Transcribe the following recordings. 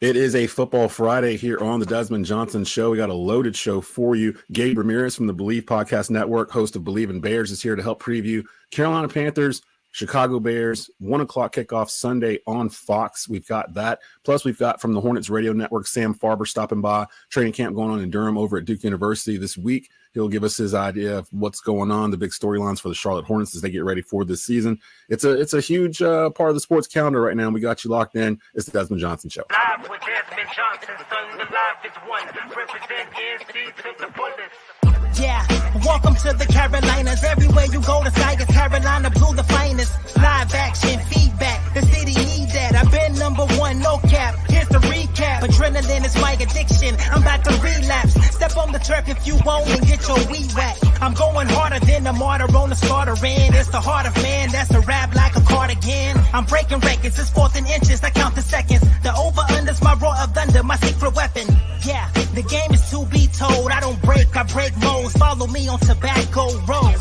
It is a Football Friday here on the Desmond Johnson Show. We got a loaded show for you. Gabe Ramirez from the Bleav Podcast Network, host of Bleav in Bears, is here to help preview Carolina Panthers, Chicago Bears, 1 o'clock kickoff Sunday on Fox. We've got that. Plus, we've got from the Hornets Radio Network, Sam Farber stopping by. Training camp going on in Durham over at Duke University this week. He'll give us his idea of what's going on, the big storylines for the Charlotte Hornets as they get ready for this season. It's a huge part of the sports calendar right now. We got you locked in. It's the Desmond Johnson Show. Live with Desmond Johnson, son, the live is one. Represent NC to the fullest. Yeah, welcome to the Carolinas. Everywhere you go, the Tigers, Carolina Blue, the finest. Live action, feedback, the city need that. I've been number one, no cap. Here's the recap. Adrenaline is my addiction. I'm about to relapse. Step on the turf if you want and get your weed whack. I'm going harder than a martyr on the starter end. It's the heart of man, that's a rap like a cardigan. I'm breaking records, it's 4th and inches, I count the seconds. The over-under's my roar of thunder, my secret weapon. Yeah, the game is to be told. I don't break, I break modes. Follow me on Tobacco Road.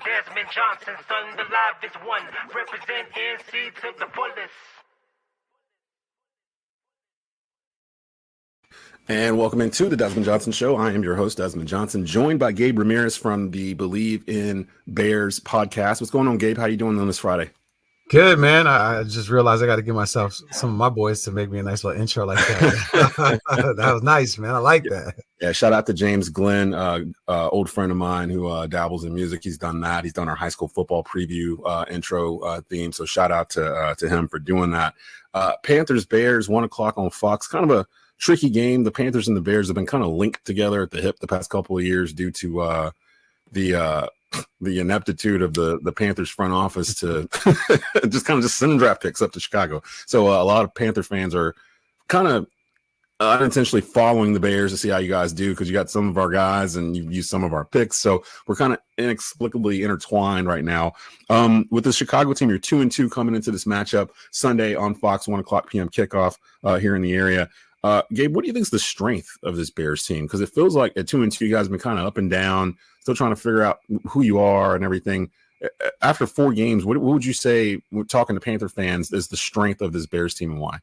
Desmond Johnson, son, the live is one. Represent NC to the fullest. And welcome into the Desmond Johnson Show. I am your host, Desmond Johnson, joined by Gabe Ramirez from the Bleav in Bears podcast. What's going on, Gabe? How you doing on this Friday? Good, man. I just realized I got to give myself some of my boys to make me a nice little intro like that. That was nice, man. I like that. Yeah, shout out to James Glenn, old friend of mine who dabbles in music. He's done that. He's done our high school football preview intro theme. So shout out to him for doing that. Panthers, Bears, 1 o'clock on Fox. Kind of a tricky game. The Panthers and the Bears have been kind of linked together at the hip the past couple of years due to the ineptitude of the Panthers front office to just send draft picks up to Chicago. So a lot of Panther fans are kind of unintentionally following the Bears to see how you guys do, because you got some of our guys and you've used some of our picks. So we're kind of inexplicably intertwined right now. With the Chicago team, you're 2-2 coming into this matchup Sunday on Fox, 1 o'clock p.m. kickoff here in the area. Gabe, what do you think is the strength of this Bears team? Because it feels like at 2-2, you guys have been kind of up and down, still trying to figure out who you are and everything. After 4 games, what would you say, talking to Panther fans, is the strength of this Bears team and why?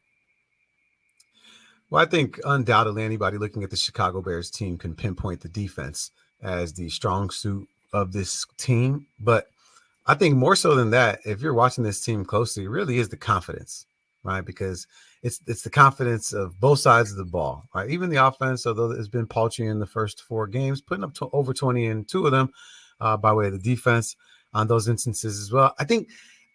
Well, I think undoubtedly anybody looking at the Chicago Bears team can pinpoint the defense as the strong suit of this team. But I think more so than that, if you're watching this team closely, it really is the confidence, right? Because it's the confidence of both sides of the ball, right? Even the offense, although it's been paltry in the first 4 games, putting up over 20 in 2 of them by way of the defense on those instances as well. I think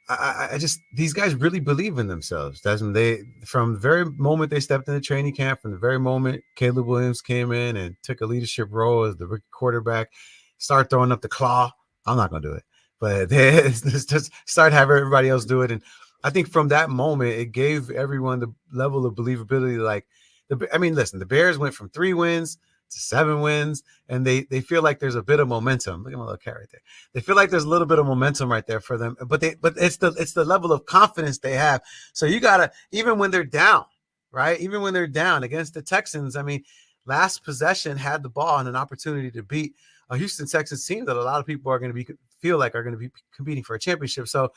I just, these guys really believe in themselves. Desmond, from the very moment they stepped into training camp, from the very moment Caleb Williams came in and took a leadership role as the rookie quarterback, start throwing up the claw. I'm not going to do it, but just start having everybody else do it. And I think from that moment, it gave everyone the level of believability. Listen, the Bears went from 3 wins to 7 wins, and they feel like there's a bit of momentum. Look at my little cat right there. They feel like there's a little bit of momentum right there for them, but it's the level of confidence they have. So you gotta, even when they're down, right? Even when they're down against the Texans, I mean, last possession had the ball and an opportunity to beat a Houston Texans team that a lot of people are going to feel like are going to be competing for a championship. So,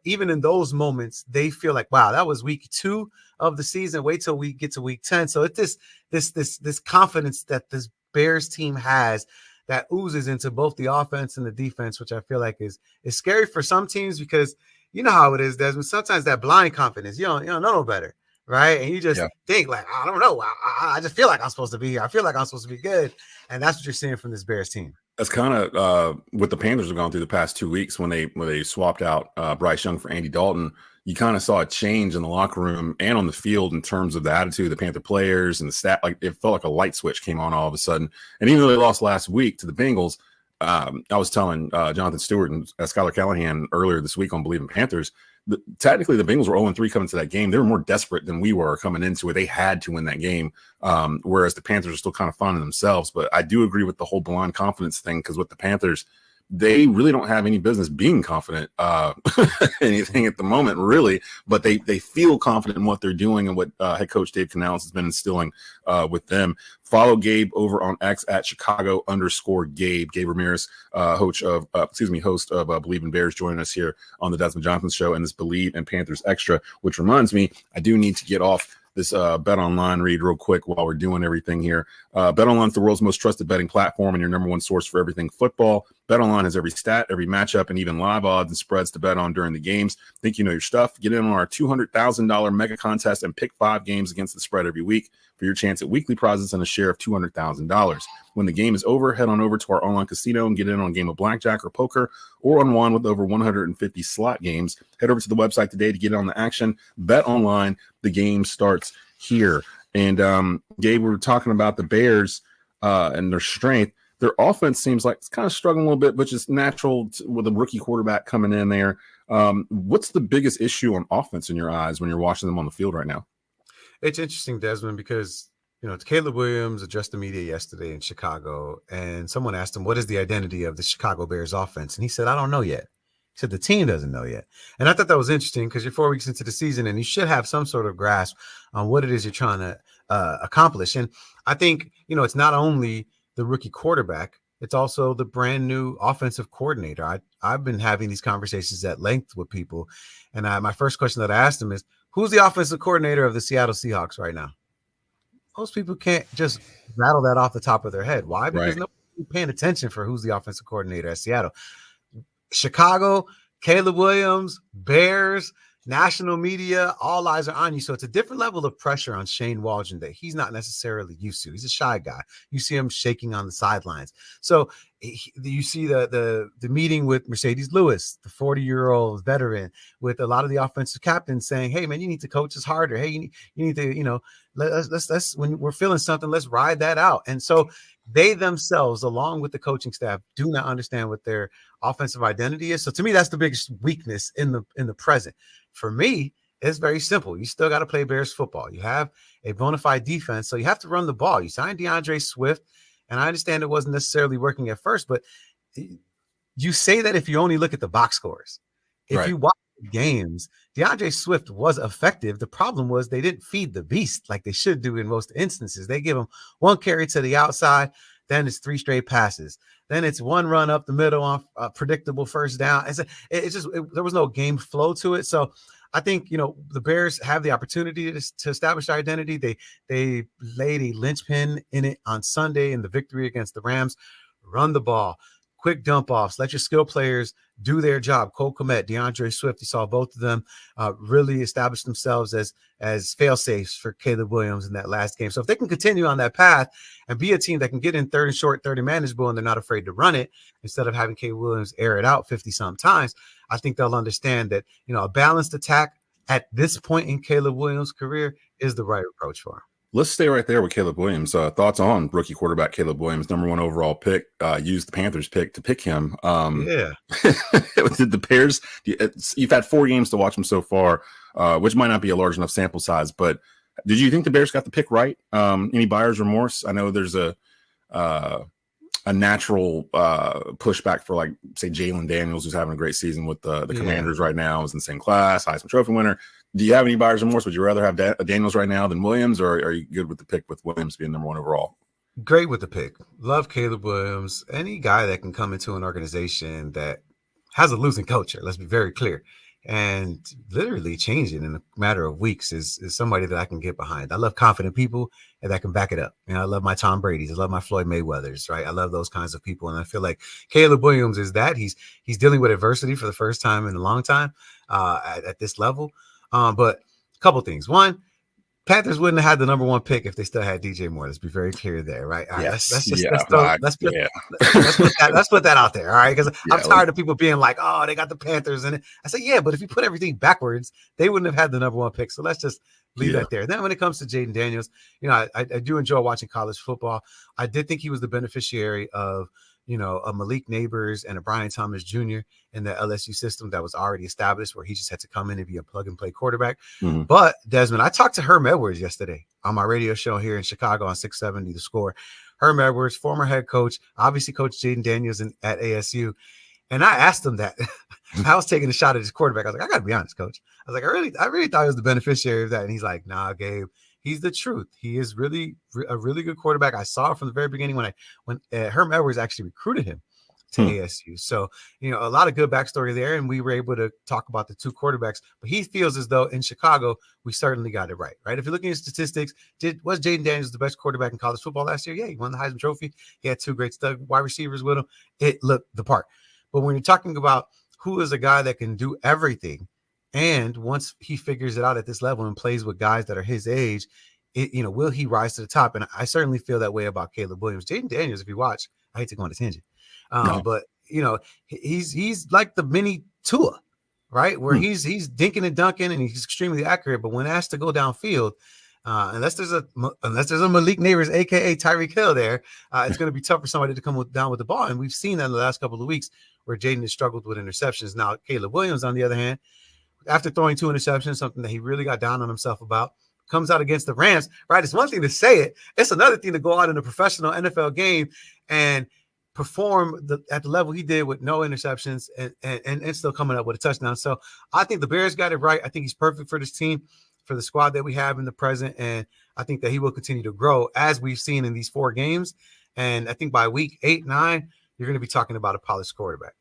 even in those moments, they feel like, wow, that was week 2 of the season. Wait till we get to week 10. So it's this confidence that this Bears team has that oozes into both the offense and the defense, which I feel like is scary for some teams, because you know how it is, Desmond. Sometimes that blind confidence, you don't know no better, right? And you just think like, I don't know. I just feel like I'm supposed to be here. I feel like I'm supposed to be good. And that's what you're seeing from this Bears team. That's kind of what the Panthers have gone through the past 2 weeks when they swapped out Bryce Young for Andy Dalton. You kind of saw a change in the locker room and on the field in terms of the attitude of the Panther players and the staff. Like, it felt like a light switch came on all of a sudden. And even though they lost last week to the Bengals, I was telling Jonathan Stewart and Skylar Callahan earlier this week on Bleav in Panthers, technically the Bengals were 0-3 coming to that game. They were more desperate than we were coming into it. They had to win that game, whereas the Panthers are still kind of finding themselves. But I do agree with the whole blind confidence thing, because with the Panthers, they really don't have any business being confident anything at the moment, really, but they feel confident in what they're doing and what head coach Dave Canales has been instilling with them. Follow Gabe over on X at Chicago_Gabe. Gabe Ramirez, host of Bleav and Bears, joining us here on the Desmond Johnson Show and this Bleav and Panthers Extra, which reminds me, I do need to get off this Bet Online read real quick while we're doing everything here. Bet Online is the world's most trusted betting platform and your number one source for everything football. Bet Online has every stat, every matchup, and even live odds and spreads to bet on during the games. Think you know your stuff? Get in on our $200,000 mega contest and pick 5 games against the spread every week for your chance at weekly prizes and a share of $200,000. When the game is over, head on over to our online casino and get in on a game of blackjack or poker or on one with over 150 slot games. Head over to the website today to get in on the action. Bet Online, the game starts here. And Gabe, we were talking about the Bears and their strength. Their offense seems like it's kind of struggling a little bit, which is natural with a rookie quarterback coming in there. What's the biggest issue on offense in your eyes when you're watching them on the field right now? It's interesting, Desmond, because Caleb Williams addressed the media yesterday in Chicago, and someone asked him, what is the identity of the Chicago Bears offense? And he said, I don't know yet. He said the team doesn't know yet. And I thought that was interesting because you're 4 weeks into the season and you should have some sort of grasp on what it is you're trying to accomplish. And I think, it's not only the rookie quarterback, it's also the brand new offensive coordinator. I've been having these conversations at length with people. And my first question that I asked them is, who's the offensive coordinator of the Seattle Seahawks right now? Most people can't just rattle that off the top of their head. Why? Because nobody's paying attention for who's the offensive coordinator at Seattle. Chicago, Caleb Williams, Bears, national media, all eyes are on you. So it's a different level of pressure on Shane Waldron that he's not necessarily used to. He's a shy guy. You see him shaking on the sidelines. So you see the meeting with Mercedes Lewis, the 40-year-old veteran, with a lot of the offensive captains saying, hey, man, you need to coach us harder. Hey, you need to, let's when we're feeling something, let's ride that out. And so they themselves, along with the coaching staff, do not understand what their offensive identity is. So to me, that's the biggest weakness in the present. For me, it's very simple. You still got to play Bears football. You have a bona fide defense, so you have to run the ball. You signed DeAndre Swift, and I understand it wasn't necessarily working at first, but you say that if you only look at the box scores. If you watch the games, DeAndre Swift was effective. The problem was they didn't feed the beast like they should do in most instances. They give him one carry to the outside, then it's 3 straight passes. Then it's one run up the middle on a predictable first down. There was no game flow to it. So I think, the Bears have the opportunity to establish their identity. They laid a linchpin in it on Sunday in the victory against the Rams. Run the ball, quick dump offs, let your skill players do their job. Cole Kmet, DeAndre Swift, you saw both of them really establish themselves as fail safes for Caleb Williams in that last game. So if they can continue on that path and be a team that can get in third and short, 30 manageable, and they're not afraid to run it instead of having Caleb Williams air it out 50 some times, I think they'll understand that, a balanced attack at this point in Caleb Williams' career is the right approach for him. Let's stay right there with Caleb Williams. Thoughts on rookie quarterback Caleb Williams, number 1 overall pick, used the Panthers pick to pick him. Did the Bears, you've had 4 games to watch him so far, which might not be a large enough sample size, but did you think the Bears got the pick right? Any buyer's remorse? I know there's a natural pushback for, like, say, Jalen Daniels, who's having a great season with the Commanders right now, is in the same class, Heisman Trophy winner. Do you have any buyer's remorse? Would you rather have Daniels right now than Williams, or are you good with the pick with Williams being number 1 overall? Great with the pick. Love Caleb Williams. Any guy that can come into an organization that has a losing culture, let's be very clear, and literally change it in a matter of weeks is somebody that I can get behind. I love confident people and that can back it up. I love my Tom Brady's. I love my Floyd Mayweathers, right? I love those kinds of people. And I feel like Caleb Williams is that. He's dealing with adversity for the first time in a long time at this level. But a couple things. One, Panthers wouldn't have had the number 1 pick if they still had DJ Moore. Let's be very clear there, right? All right, let's put that out there, all right? Because I'm tired of people being like, oh, they got the Panthers in it. I say, yeah, but if you put everything backwards, they wouldn't have had the number 1 pick. So let's just leave that there. Then when it comes to Jaden Daniels, I do enjoy watching college football. I did think he was the beneficiary of a Malik Neighbors and a Brian Thomas Jr. in the LSU system that was already established, where he just had to come in and be a plug-and-play quarterback. Mm-hmm. But, Desmond, I talked to Herm Edwards yesterday on my radio show here in Chicago on 670 The Score. Herm Edwards, former head coach, obviously coached Jaden Daniels at ASU. And I asked him that. I was taking a shot at his quarterback. I was like, I got to be honest, coach. I was like, I really thought he was the beneficiary of that. And he's like, nah, Gabe, he's the truth. He is really a really good quarterback. I saw it from the very beginning when Herm Edwards actually recruited him to ASU. So, a lot of good backstory there. And we were able to talk about the two quarterbacks, but he feels as though in Chicago, we certainly got it right? If you're looking at statistics, was Jaden Daniels the best quarterback in college football last year? Yeah, he won the Heisman Trophy. He had two great stud wide receivers with him. It looked the part. But when you're talking about who is a guy that can do everything, and once he figures it out at this level and plays with guys that are his age, will he rise to the top? And I certainly feel that way about Caleb Williams. Jaden Daniels, if you watch, I hate to go on a tangent, but he's like the mini Tua, right? Where he's dinking and dunking and he's extremely accurate, but when asked to go downfield, unless there's a Malik Neighbors, aka Tyreek Hill, there, it's going to be tough for somebody to come down with the ball, and we've seen that in the last couple of weeks where Jaden has struggled with interceptions. Now, Caleb Williams, on the other hand, after throwing 2 interceptions, something that he really got down on himself about, comes out against the Rams, right? It's one thing to say it. It's another thing to go out in a professional NFL game and perform at the level he did with no interceptions and still coming up with a touchdown. So I think the Bears got it right. I think he's perfect for this team, for the squad that we have in the present. And I think that he will continue to grow as we've seen in these 4 games. And I think by week 8, 9, you're going to be talking about a polished quarterback.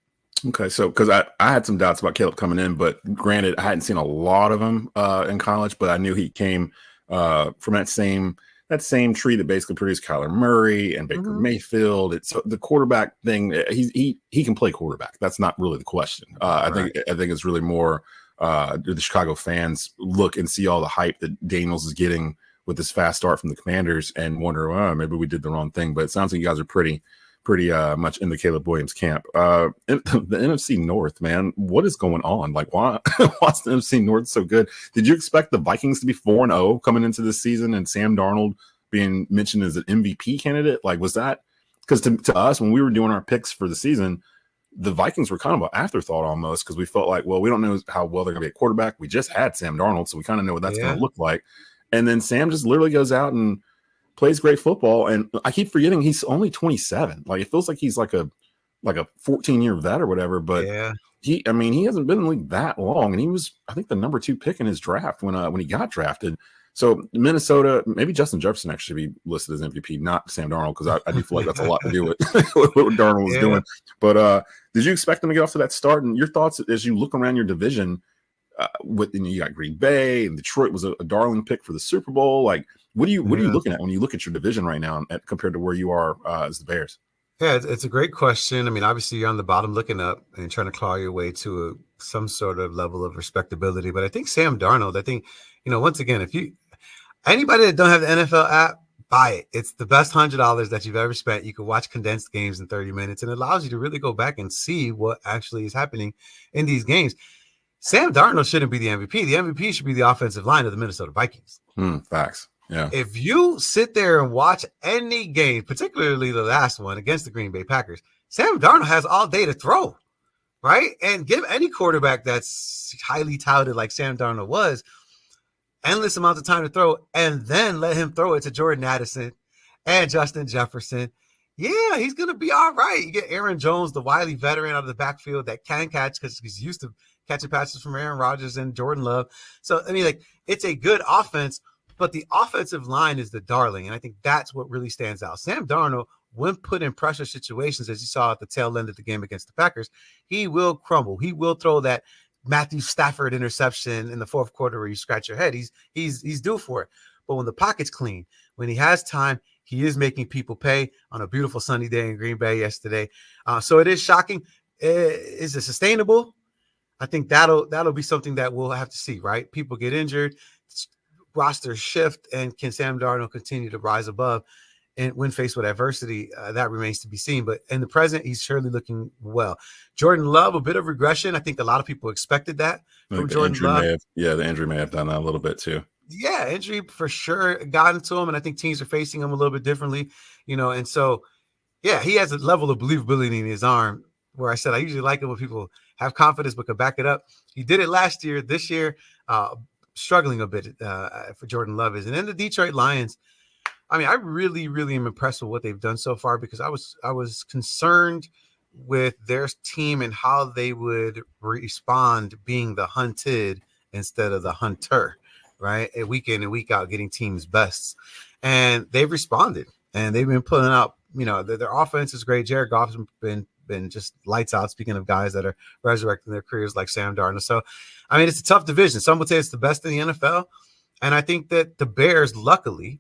Okay, so because I had some doubts about Caleb coming in, but granted, I hadn't seen a lot of him in college, but I knew he came from that same tree that basically produced Kyler Murray and Baker Mayfield. It's the quarterback thing. He can play quarterback. That's not really the question. I think it's really more do the Chicago fans look and see all the hype that Daniels is getting with this fast start from the Commanders and wonder, oh, maybe we did the wrong thing. But it sounds like you guys are pretty much in the Caleb Williams camp. The NFC North, man, what is going on? Like, why's the NFC North so good? Did you expect the Vikings to be 4-0 coming into this season and Sam Darnold being mentioned as an MVP candidate? Like, was that because to us, when we were doing our picks for the season, the Vikings were kind of an afterthought almost, because we felt like, well, we don't know how well they're going to be a quarterback. We just had Sam Darnold, so we kind of know what that's going to look like. And then Sam just literally goes out and plays great football, and I keep forgetting he's only 27. Like, it feels like he's like a 14-year vet or whatever. But he hasn't been in the league that long, and he was, I think, the number 2 pick in his draft when he got drafted. So Minnesota, maybe Justin Jefferson actually be listed as MVP, not Sam Darnold, because I do feel like that's a lot to do with what Darnold was doing. But did you expect them to get off to that start? And your thoughts as you look around your division? You got Green Bay and Detroit was a darling pick for the Super Bowl. Like, what are you looking at when you look at your division right now compared to where you are as the Bears? Yeah, it's a great question. I mean, obviously you're on the bottom looking up and trying to claw your way to some sort of level of respectability. But I think Sam Darnold, once again, if anybody that don't have the NFL app, buy it. It's the best $100 that you've ever spent. You can watch condensed games in 30 minutes, and it allows you to really go back and see what actually is happening in these games. Sam Darnold shouldn't be the MVP. The MVP should be the offensive line of the Minnesota Vikings. Facts. Yeah. If you sit there and watch any game, particularly the last one against the Green Bay Packers, Sam Darnold has all day to throw, right? And give any quarterback that's highly touted like Sam Darnold was endless amounts of time to throw, and then let him throw it to Jordan Addison and Justin Jefferson. Yeah, he's going to be all right. You get Aaron Jones, the wily veteran out of the backfield that can catch because he's used to catching passes from Aaron Rodgers and Jordan Love. So, it's a good offense, but the offensive line is the darling, and I think that's what really stands out. Sam Darnold, when put in pressure situations, as you saw at the tail end of the game against the Packers, he will crumble. He will throw that Matthew Stafford interception in the fourth quarter where you scratch your head. He's due for it. But when the pocket's clean, when he has time, he is making people pay on a beautiful sunny day in Green Bay yesterday. So it is shocking. Is it sustainable? I think that'll be something that we'll have to see, right? People get injured, rosters shift, and can Sam Darnold continue to rise above and when faced with adversity? That remains to be seen. But in the present, he's surely looking well. Jordan Love, a bit of regression. I think a lot of people expected that from Jordan Love. The injury may have done that a little bit too. Yeah, injury for sure got into him, and I think teams are facing him a little bit differently, and so, yeah, he has a level of believability in his arm where I said I usually like it when people have confidence but can back it up. He did it last year. This year, struggling a bit for Jordan Love is. And then the Detroit Lions, I really, really am impressed with what they've done so far, because I was concerned with their team and how they would respond being the hunted instead of the hunter, right? And week in and week out, getting teams' bests. And they've responded, and they've been pulling out, their offense is great. Jared Goff's been just lights out, speaking of guys that are resurrecting their careers like Sam Darnold. So, I mean, it's a tough division. Some would say it's the best in the NFL. And I think that the Bears, luckily,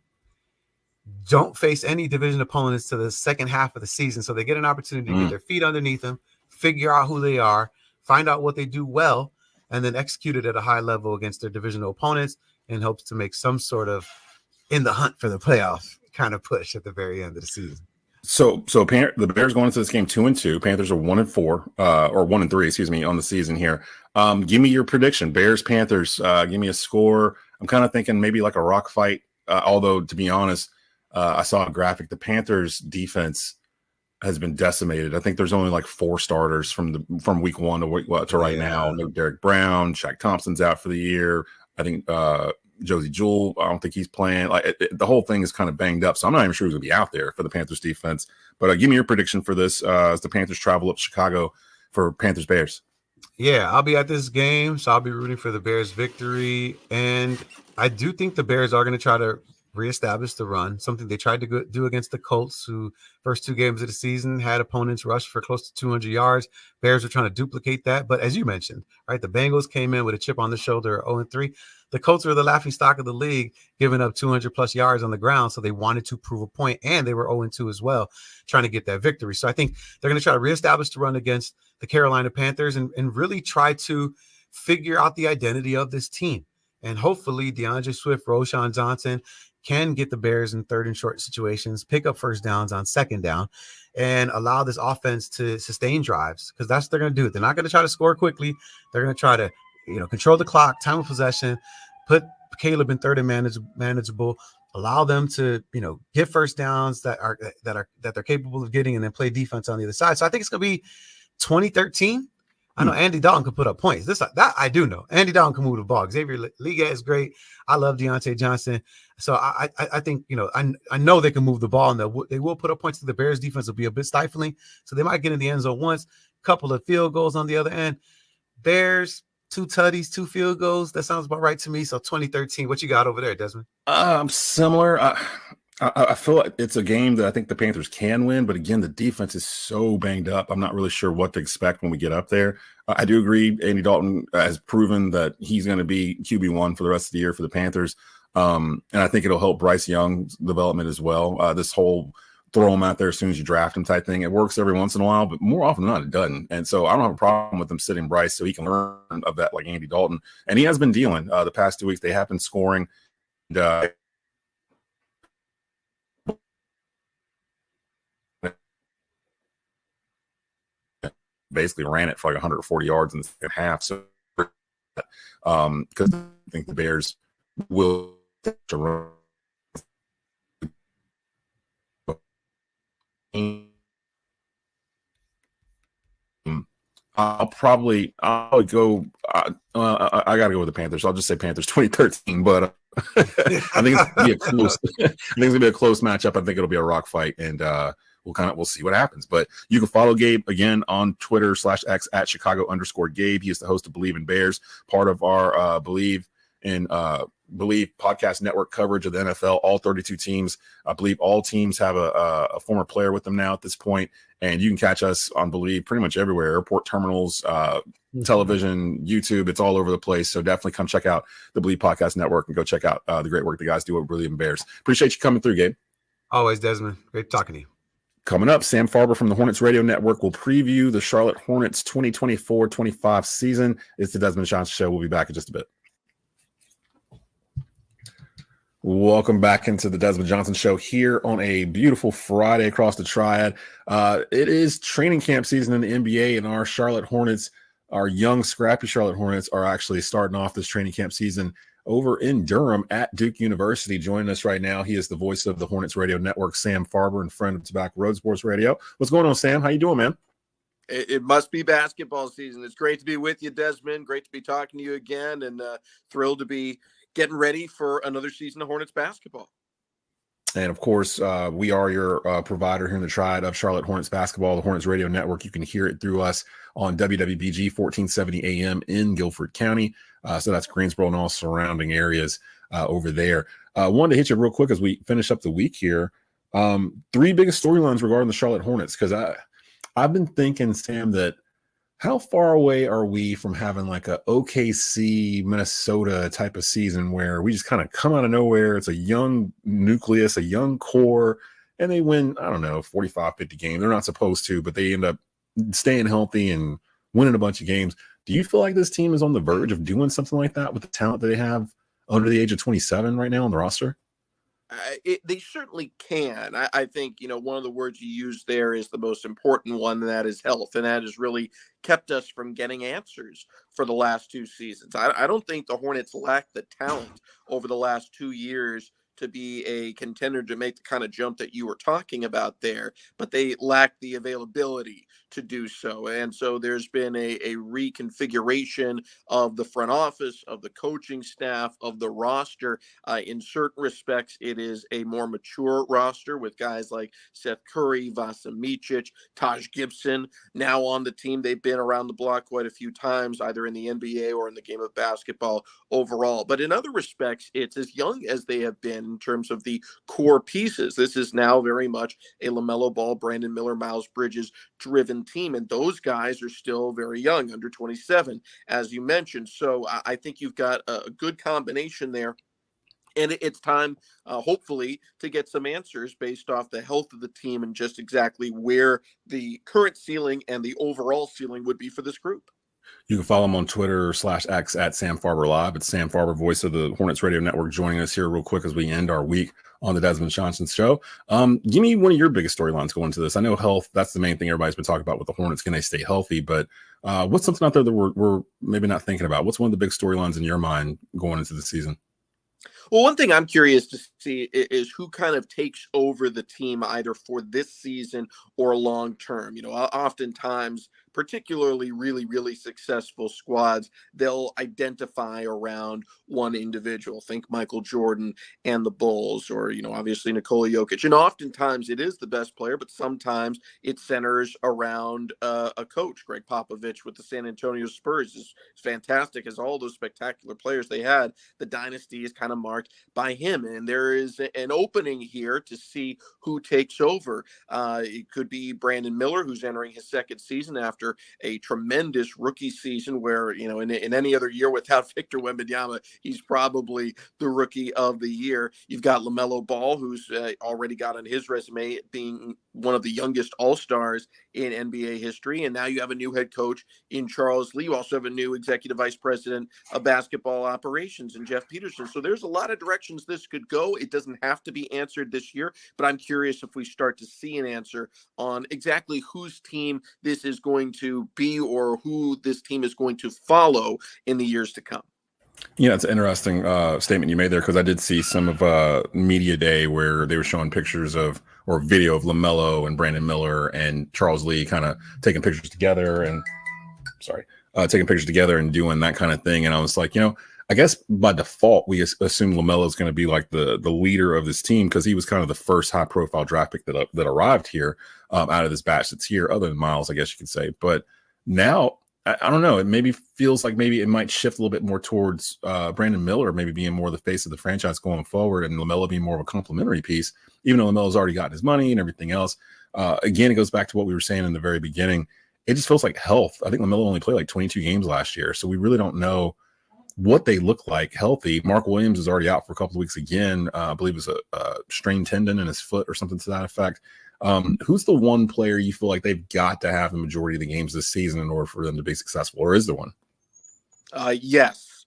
don't face any division opponents to the second half of the season. So they get an opportunity to get their feet underneath them, figure out who they are, find out what they do well, and then execute it at a high level against their divisional opponents in hopes to make some sort of in the hunt for the playoff kind of push at the very end of the season. So the Bears going into this game 2-2. Panthers are 1-4, or 1-3, excuse me, on the season here. Give me your prediction. Bears, Panthers. Give me a score. I'm kind of thinking maybe like a rock fight. Although to be honest, I saw a graphic. The Panthers defense has been decimated. I think there's only like 4 starters from week 1 to right now. No Derek Brown, Shaq Thompson's out for the year. I think Josie Jewell, I don't think he's playing. The whole thing is kind of banged up, so I'm not even sure who's going to be out there for the Panthers defense. But give me your prediction for this as the Panthers travel up to Chicago for Panthers Bears. Yeah, I'll be at this game, so I'll be rooting for the Bears' victory. And I do think the Bears are going to try to reestablish the run, something they tried to do against the Colts, who first 2 games of the season had opponents rush for close to 200 yards. Bears are trying to duplicate that. But as you mentioned, right, the Bengals came in with a chip on the shoulder, 0-3. The Colts are the laughing stock of the league, giving up 200-plus yards on the ground, so they wanted to prove a point, and they were 0-2 as well, trying to get that victory. So I think they're going to try to reestablish the run against the Carolina Panthers and really try to figure out the identity of this team. And hopefully DeAndre Swift, Roschon Johnson can get the Bears in 3rd and short situations, pick up first downs on 2nd down, and allow this offense to sustain drives, because that's what they're going to do. They're not going to try to score quickly. They're going to try to control the clock, time of possession, put Caleb in 3rd and manageable, allow them to, get first downs that they're capable of getting, and then play defense on the other side. So I think it's going to be 2013. I know Andy Dalton can put up points. That I do know. Andy Dalton can move the ball. Xavier Liga is great. I love Deontay Johnson. So I think, I know they can move the ball, and they will put up points. To the Bears defense will be a bit stifling. So they might get in the end zone once, couple of field goals on the other end. Bears, 2 tutties, 2 field goals. That sounds about right to me. So 2013, what you got over there, Desmond? Similar. I feel like it's a game that I think the Panthers can win, but again, the defense is so banged up. I'm not really sure what to expect when we get up there. I do agree. Andy Dalton has proven that he's going to be QB1 for the rest of the year for the Panthers. And I think it'll help Bryce Young's development as well. This whole throw him out there as soon as you draft him type thing. It works every once in a while, but more often than not, it doesn't. And so I don't have a problem with them sitting Bryce so he can learn of that like Andy Dalton. And he has been dealing the past 2 weeks. They have been scoring. And, basically ran it for like 140 yards in the second half. So, because I think the Bears will run. I'll go. I gotta go with the Panthers. I'll just say Panthers 2013. But I think it's gonna be a close. I think it's gonna be a close matchup. I think it'll be a rock fight, and we'll see what happens. But you can follow Gabe again on Twitter /X at Chicago_Gabe. He is the host of Bleav in Bears, part of our Bleav podcast network coverage of the NFL, all 32 teams. I believe all teams have a former player with them now at this point. And you can catch us on Bleav pretty much everywhere, airport terminals, television, YouTube. It's all over the place. So definitely come check out the Bleav podcast network and go check out the great work the guys do at Bleav in Bears. Appreciate you coming through, Gabe. Always, Desmond. Great talking to you. Coming up, Sam Farber from the Hornets Radio Network will preview the Charlotte Hornets 2024-25 season. It's the Desmond Johnson Show. We'll be back in just a bit. Welcome back into the Desmond Johnson Show here on a beautiful Friday across the Triad. It is training camp season in the NBA, and our Charlotte Hornets, our young, scrappy Charlotte Hornets, are actually starting off this training camp season over in Durham at Duke University. Joining us right now, he is the voice of the Hornets Radio Network, Sam Farber, and friend of Tobacco Road Sports Radio. What's going on, Sam? How you doing, man? It must be basketball season. It's great to be with you, Desmond. Great to be talking to you again, and thrilled to be getting ready for another season of Hornets basketball. And of course, we are your provider here in the Triad of Charlotte Hornets basketball, the Hornets Radio Network. You can hear it through us on WWBG 1470 AM in Guilford County. So that's Greensboro and all surrounding areas over there. Wanted to hit you real quick as we finish up the week here. Three biggest storylines regarding the Charlotte Hornets, because I've been thinking, Sam, that how far away are we from having like a OKC, Minnesota type of season where we just kind of come out of nowhere? It's a young nucleus, a young core, and they win, I don't know, 45, 50 games. They're not supposed to, but they end up staying healthy and winning a bunch of games. Do you feel like this team is on the verge of doing something like that with the talent that they have under the age of 27 right now on the roster? They certainly can. I think, one of the words you use there is the most important one, and that is health. And that has really kept us from getting answers for the last two seasons. I don't think the Hornets lack the talent over the last 2 years to be a contender to make the kind of jump that you were talking about there, but they lack the availability to do so. And so there's been a reconfiguration of the front office, of the coaching staff, of the roster. In certain respects, it is a more mature roster with guys like Seth Curry, Vasa Micic, Taj Gibson now on the team. They've been around the block quite a few times, either in the NBA or in the game of basketball overall. But in other respects, it's as young as they have been in terms of the core pieces. This is now very much a LaMelo Ball, Brandon Miller, Miles Bridges driven team, and those guys are still very young, under 27, as you mentioned. So I think you've got a good combination there. And it's time, hopefully, to get some answers based off the health of the team and just exactly where the current ceiling and the overall ceiling would be for this group. You can follow him on Twitter/X at Sam Farber Live. It's Sam Farber, voice of the Hornets Radio Network, joining us here real quick as we end our week on the Desmond Johnson Show. Give me one of your biggest storylines going into this. I know health, that's the main thing everybody's been talking about with the Hornets. Can they stay healthy? But what's something out there that we're maybe not thinking about? What's one of the big storylines in your mind going into the season? Well, one thing I'm curious to see is who kind of takes over the team either for this season or long term. Oftentimes, particularly really, really successful squads, they'll identify around one individual. Think Michael Jordan and the Bulls, or, obviously Nikola Jokic. And oftentimes it is the best player, but sometimes it centers around a coach. Greg Popovich with the San Antonio Spurs is fantastic, as all those spectacular players they had. The dynasty is kind of marked by him, and there is an opening here to see who takes over. It could be Brandon Miller, who's entering his second season after a tremendous rookie season where, in any other year without Victor Wembanyama, he's probably the rookie of the year. You've got LaMelo Ball, who's already got on his resume being one of the youngest all-stars in NBA history. And now you have a new head coach in Charles Lee. You also have a new executive vice president of basketball operations in Jeff Peterson. So there's a lot of directions this could go. It doesn't have to be answered this year, but I'm curious if we start to see an answer on exactly whose team this is going to be or who this team is going to follow in the years to come. Yeah, it's an interesting statement you made there, because I did see some of Media Day where they were showing pictures of, or video of, LaMelo and Brandon Miller and Charles Lee kind of taking pictures together and doing that kind of thing. And I was like, I guess by default, we assume LaMelo is going to be like the leader of this team, because he was kind of the first high profile draft pick that arrived here out of this batch that's here, other than Miles, I guess you could say. But now, I don't know. It maybe feels like maybe it might shift a little bit more towards Brandon Miller, maybe being more the face of the franchise going forward, and LaMelo being more of a complementary piece, even though LaMelo's already gotten his money and everything else. Again, it goes back to what we were saying in the very beginning. It just feels like health. I think LaMelo only played like 22 games last year, so we really don't know what they look like healthy. Mark Williams is already out for a couple of weeks again. I believe it was a strained tendon in his foot or something to that effect. Who's the one player you feel like they've got to have the majority of the games this season in order for them to be successful, or is there one? Yes.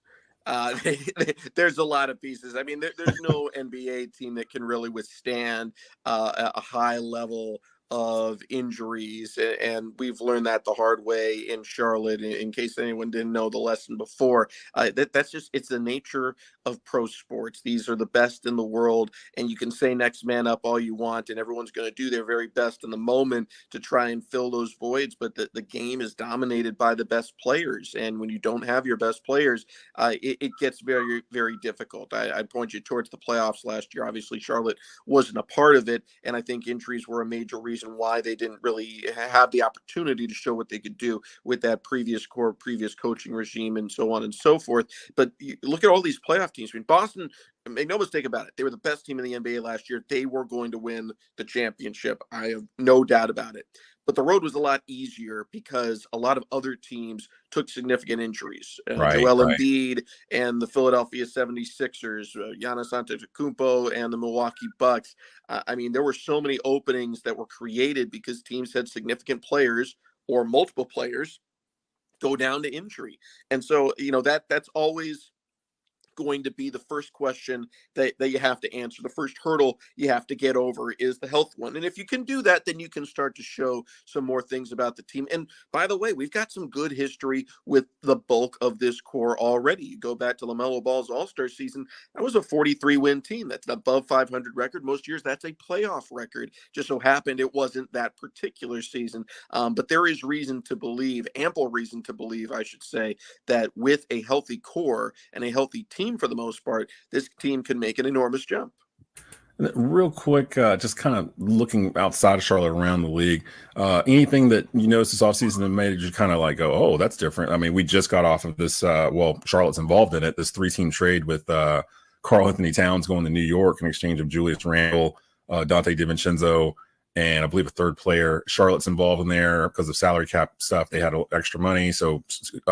There's a lot of pieces. I mean, there's no NBA team that can really withstand a high level of injuries, and we've learned that the hard way in Charlotte. In case anyone didn't know the lesson before, that's just, it's the nature of pro sports. These are the best in the world, and you can say next man up all you want, and everyone's going to do their very best in the moment to try and fill those voids. But the game is dominated by the best players, and when you don't have your best players, it gets very, very difficult. I point you towards the playoffs last year. Obviously, Charlotte wasn't a part of it, and I think injuries were a major reason why they didn't really have the opportunity to show what they could do with that previous core, previous coaching regime, and so on and so forth. But you look at all these playoff teams. I mean, Boston, make no mistake about it, they were the best team in the NBA last year. They were going to win the championship. I have no doubt about it. But the road was a lot easier because a lot of other teams took significant injuries. Joel Embiid and the Philadelphia 76ers, Giannis Antetokounmpo and the Milwaukee Bucks. I mean, there were so many openings that were created because teams had significant players or multiple players go down to injury. And so, that's always going to be the first question that you have to answer. The first hurdle you have to get over is the health one. And if you can do that, then you can start to show some more things about the team. And by the way, we've got some good history with the bulk of this core already. You go back to LaMelo Ball's All-Star season, that was a 43-win team. That's an above 500 record. Most years, that's a playoff record. Just so happened it wasn't that particular season. But there is reason to believe, ample reason to believe, I should say, that with a healthy core and a healthy team, for the most part, this team can make an enormous jump. Real quick, just kind of looking outside of Charlotte around the league, anything that you noticed this offseason that made you kind of like go, oh, that's different? I mean, we just got off of this, Charlotte's involved in it, this 3-team trade with Karl Anthony Towns going to New York in exchange of Julius Randle, Dante DiVincenzo, and I believe a third player. Charlotte's involved in there because of salary cap stuff. They had extra money, so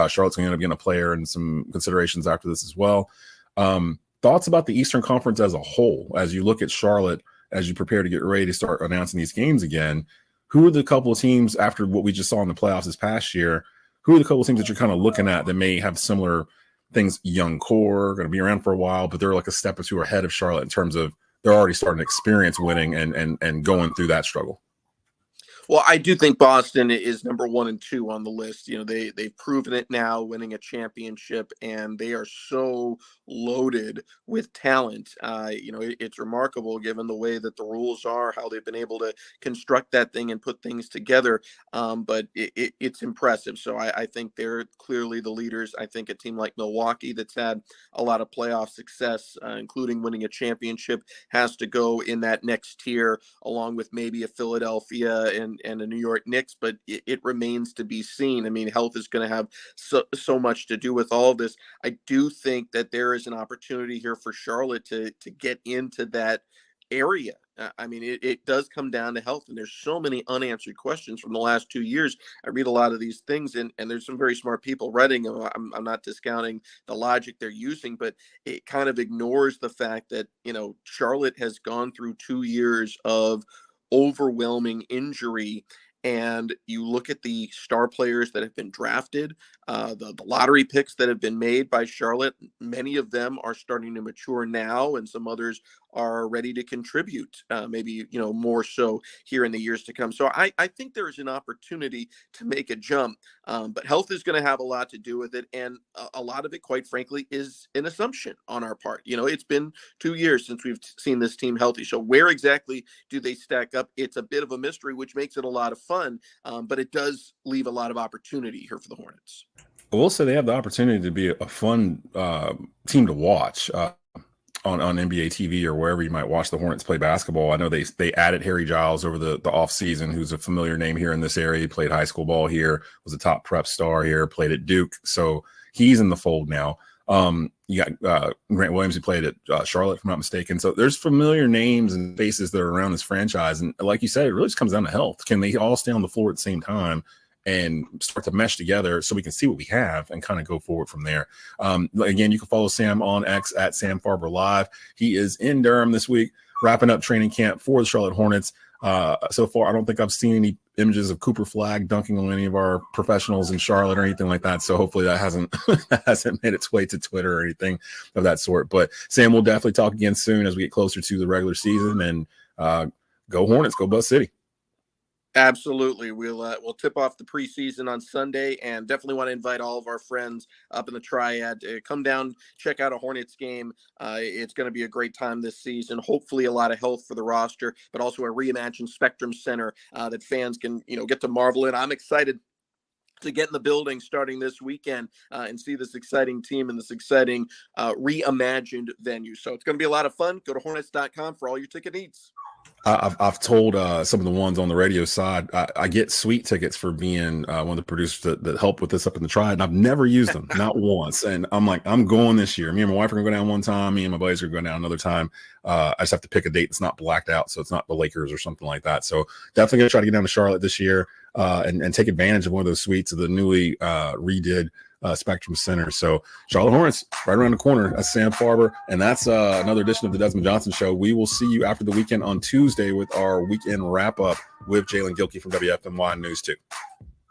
Charlotte's going to end up getting a player and some considerations after this as well. Thoughts about the Eastern Conference as a whole, as you look at Charlotte, as you prepare to get ready to start announcing these games again? Who are the couple of teams after what we just saw in the playoffs this past year? Who are the couple of teams that you're kind of looking at that may have similar things? Young core, going to be around for a while, but they're like a step or two ahead of Charlotte in terms of they're already starting to experience winning and going through that struggle. Well, I do think Boston is number 1 and 2 on the list. They've proven it now, winning a championship, and they are so loaded with talent. It's remarkable given the way that the rules are, how they've been able to construct that thing and put things together. But it's impressive. So I think they're clearly the leaders. I think a team like Milwaukee that's had a lot of playoff success, including winning a championship, has to go in that next tier, along with maybe a Philadelphia and the New York Knicks, but it remains to be seen. I mean, health is going to have so much to do with all of this. I do think that there is an opportunity here for Charlotte to get into that area. I mean, it does come down to health, and there's so many unanswered questions from the last 2 years. I read a lot of these things, and there's some very smart people writing them. I'm not discounting the logic they're using, but it kind of ignores the fact that, Charlotte has gone through 2 years of overwhelming injury, and you look at the star players that have been drafted, the lottery picks that have been made by Charlotte. Many of them are starting to mature now, and some others are ready to contribute, maybe more so here in the years to come. So I think there is an opportunity to make a jump, but health is going to have a lot to do with it, and a lot of it, quite frankly, is an assumption on our part. It's been 2 years since we've seen this team healthy, so where exactly do they stack up? It's a bit of a mystery, which makes it a lot of fun, but it does leave a lot of opportunity here for the Hornets. I will say they have the opportunity to be a fun team to watch on NBA TV or wherever you might watch the Hornets play basketball. I know they added Harry Giles over the offseason, who's a familiar name here in this area. He played high school ball here, was a top prep star here, played at Duke. So he's in the fold now. You got Grant Williams, who played at Charlotte, if I'm not mistaken. So there's familiar names and faces that are around this franchise. And like you said, it really just comes down to health. Can they all stay on the floor at the same time and start to mesh together so we can see what we have and kind of go forward from there? Again, you can follow Sam on X at Sam Farber Live. He is in Durham this week, wrapping up training camp for the Charlotte Hornets. So far, I don't think I've seen any images of Cooper Flagg dunking on any of our professionals in Charlotte or anything like that. So hopefully that hasn't made its way to Twitter or anything of that sort. But Sam, we'll definitely talk again soon as we get closer to the regular season. And go Hornets, go Buzz City. Absolutely. We'll tip off the preseason on Sunday, and definitely want to invite all of our friends up in the Triad to come down, check out a Hornets game. It's going to be a great time this season. Hopefully a lot of health for the roster, but also a reimagined Spectrum Center that fans can, get to marvel in. I'm excited to get in the building starting this weekend and see this exciting team in this exciting reimagined venue. So it's going to be a lot of fun. Go to Hornets.com for all your ticket needs. I've told some of the ones on the radio side, I get sweet tickets for being one of the producers that help with this up in the Triad, and I've never used them, not once. And I'm like, I'm going this year. Me and my wife are going to go down one time. Me and my buddies are going down another time. I just have to pick a date that's not blacked out, so it's not the Lakers or something like that. So definitely going to try to get down to Charlotte this year and take advantage of one of those suites of the newly redid Spectrum Center. So Charlotte Hornets right around the corner. That's Sam Farber, and that's another edition of the Desmond Johnson Show. We will see you after the weekend on Tuesday with our weekend wrap up with Jalen Gilkey from WFNY News 2.